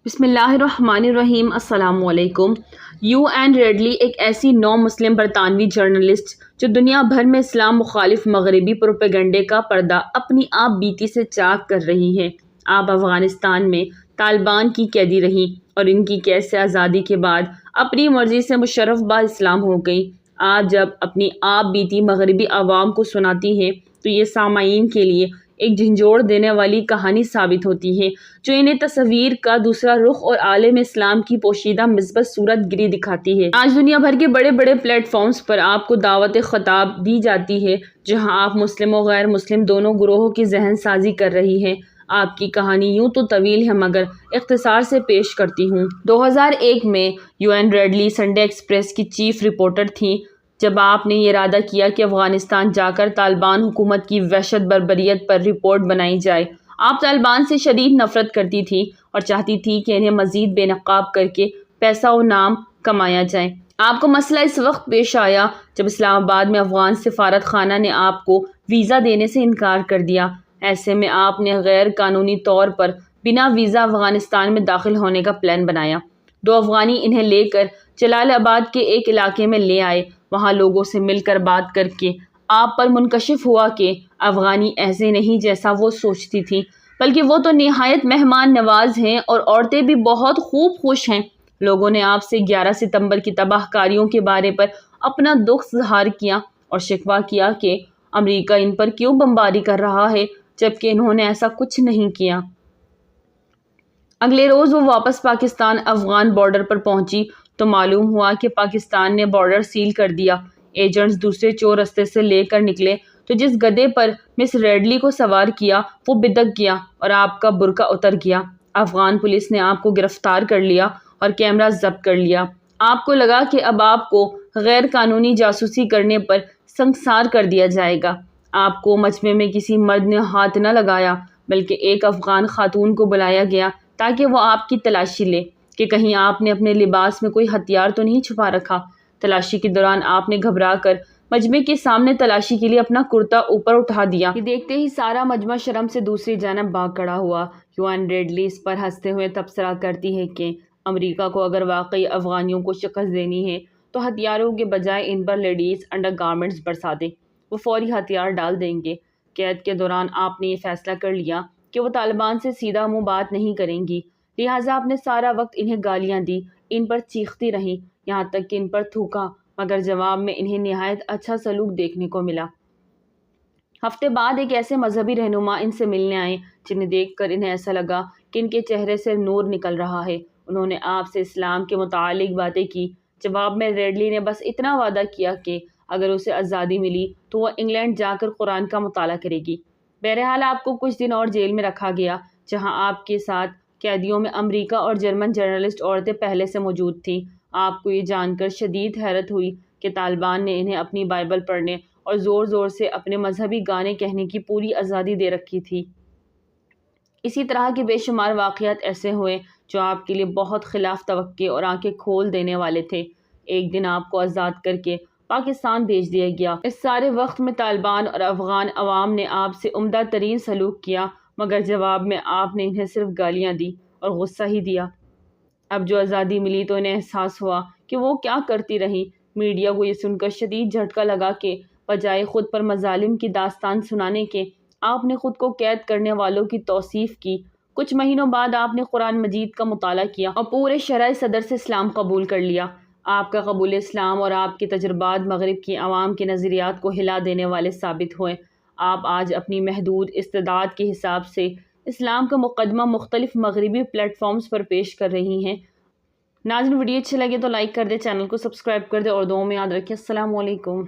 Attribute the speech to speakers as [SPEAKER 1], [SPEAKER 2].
[SPEAKER 1] بسم اللہ الرحمن الرحیم۔ السلام علیکم۔ یو این ریڈلی ایک ایسی نو مسلم برطانوی جرنلسٹ جو دنیا بھر میں اسلام مخالف مغربی پروپیگنڈے کا پردہ اپنی آپ بیتی سے چاک کر رہی ہے۔ آپ افغانستان میں طالبان کی قیدی رہیں اور ان کی قید سے آزادی کے بعد اپنی مرضی سے مشرف با اسلام ہو گئی۔ آج جب اپنی آپ بیتی مغربی عوام کو سناتی ہے تو یہ سامعین کے لیے ایک جھنجھوڑ دینے والی کہانی ثابت ہوتی ہے جو انہیں تصویر کا دوسرا رخ اور عالم اسلام کی پوشیدہ مثبت صورت گری دکھاتی ہے۔ آج دنیا بھر کے بڑے بڑے پلیٹ فارمز پر آپ کو دعوت خطاب دی جاتی ہے جہاں آپ مسلم و غیر مسلم دونوں گروہوں کی ذہن سازی کر رہی ہیں۔ آپ کی کہانی یوں تو طویل ہے مگر اختصار سے پیش کرتی ہوں۔ 2001 میں Yvonne Ridley Sunday Express کی چیف رپورٹر تھیں جب آپ نے یہ ارادہ کیا کہ افغانستان جا کر طالبان حکومت کی وحشت بربریت پر رپورٹ بنائی جائے۔ آپ طالبان سے شدید نفرت کرتی تھی اور چاہتی تھی کہ انہیں مزید بے نقاب کر کے پیسہ و نام کمایا جائے۔ آپ کو مسئلہ اس وقت پیش آیا جب اسلام آباد میں افغان سفارت خانہ نے آپ کو ویزا دینے سے انکار کر دیا۔ ایسے میں آپ نے غیر قانونی طور پر بنا ویزا افغانستان میں داخل ہونے کا پلان بنایا۔ 2 افغانی انہیں لے کر جلال آباد کے ایک علاقے میں لے آئے۔ وہاں لوگوں سے مل کر بات کر کے آپ پر منکشف ہوا کہ افغانی ایسے نہیں جیسا وہ سوچتی تھی، بلکہ وہ تو نہایت مہمان نواز ہیں اور عورتیں بھی بہت خوب خوش ہیں۔ لوگوں نے آپ سے 11 ستمبر کی تباہ کاریوں کے بارے پر اپنا دکھ ظاہر کیا اور شکوہ کیا کہ امریکہ ان پر کیوں بمباری کر رہا ہے جبکہ انہوں نے ایسا کچھ نہیں کیا۔ اگلے روز وہ واپس پاکستان افغان بارڈر پر پہنچی تو معلوم ہوا کہ پاکستان نے بارڈر سیل کر دیا۔ ایجنٹس دوسرے چور رستے سے لے کر نکلے تو جس گدھے پر مس ریڈلی کو سوار کیا وہ بدک گیا اور آپ کا برقع اتر گیا۔ افغان پولیس نے آپ کو گرفتار کر لیا اور کیمرہ ضبط کر لیا۔ آپ کو لگا کہ اب آپ کو غیر قانونی جاسوسی کرنے پر سنگسار کر دیا جائے گا۔ آپ کو مجمع میں کسی مرد نے ہاتھ نہ لگایا بلکہ ایک افغان خاتون کو بلایا گیا تاکہ وہ آپ کی تلاشی لے کہ کہیں آپ نے اپنے لباس میں کوئی ہتھیار تو نہیں چھپا رکھا۔ تلاشی کے دوران آپ نے گھبرا کر مجمع کے سامنے تلاشی کے لیے اپنا کرتا اوپر اٹھا دیا۔ یہ دیکھتے ہی سارا مجمع شرم سے دوسری جانب بھاگ کھڑا ہوا۔ یو این ریڈلی اس پر ہنستے ہوئے تبصرہ کرتی ہے کہ امریکہ کو اگر واقعی افغانیوں کو شکست دینی ہے تو ہتھیاروں کے بجائے ان پر لیڈیز انڈر گارمنٹس برسا دے، وہ فوری ہتھیار ڈال دیں گے۔ قید کے دوران آپ نے یہ فیصلہ کر لیا کہ وہ طالبان سے سیدھا منہ بات نہیں کریں گی، لہٰذا آپ نے سارا وقت انہیں گالیاں دی، ان پر چیختی رہیں، یہاں تک کہ ان پر تھوکا، مگر جواب میں انہیں نہایت اچھا سلوک دیکھنے کو ملا۔ ہفتے بعد ایک ایسے مذہبی رہنما ان سے ملنے آئے جنہیں دیکھ کر انہیں ایسا لگا کہ ان کے چہرے سے نور نکل رہا ہے۔ انہوں نے آپ سے اسلام کے متعلق باتیں کی۔ جواب میں ریڈلی نے بس اتنا وعدہ کیا کہ اگر اسے آزادی ملی تو وہ انگلینڈ جا کر قرآن کا مطالعہ کرے گی۔ بہرحال آپ کو کچھ دن اور جیل میں رکھا گیا جہاں آپ کے ساتھ قیدیوں میں امریکہ اور جرمن جرنلسٹ عورتیں پہلے سے موجود تھیں۔ آپ کو یہ جان کر شدید حیرت ہوئی کہ طالبان نے انہیں اپنی بائبل پڑھنے اور زور زور سے اپنے مذہبی گانے کہنے کی پوری آزادی دے رکھی تھی۔ اسی طرح کے بے شمار واقعات ایسے ہوئے جو آپ کے لیے بہت خلاف توقع اور آنکھیں کھول دینے والے تھے۔ ایک دن آپ کو آزاد کر کے پاکستان بھیج دیا گیا۔ اس سارے وقت میں طالبان اور افغان عوام نے آپ سے عمدہ ترین سلوک کیا مگر جواب میں آپ نے انہیں صرف گالیاں دی اور غصہ ہی دیا۔ اب جو آزادی ملی تو انہیں احساس ہوا کہ وہ کیا کرتی رہیں۔ میڈیا کو یہ سن کر شدید جھٹکا لگا کہ بجائے خود پر مظالم کی داستان سنانے کے آپ نے خود کو قید کرنے والوں کی توصیف کی۔ کچھ مہینوں بعد آپ نے قرآن مجید کا مطالعہ کیا اور پورے شرح صدر سے اسلام قبول کر لیا۔ آپ کا قبول اسلام اور آپ کے تجربات مغرب کی عوام کے نظریات کو ہلا دینے والے ثابت ہوئے۔ آپ آج اپنی محدود استعداد کے حساب سے اسلام کا مقدمہ مختلف مغربی پلیٹ فارمز پر پیش کر رہی ہیں۔ ناظرین، ویڈیو اچھے لگے تو لائک کر دیں، چینل کو سبسکرائب کر دیں اور دعاؤں میں یاد رکھیں۔ السلام علیکم۔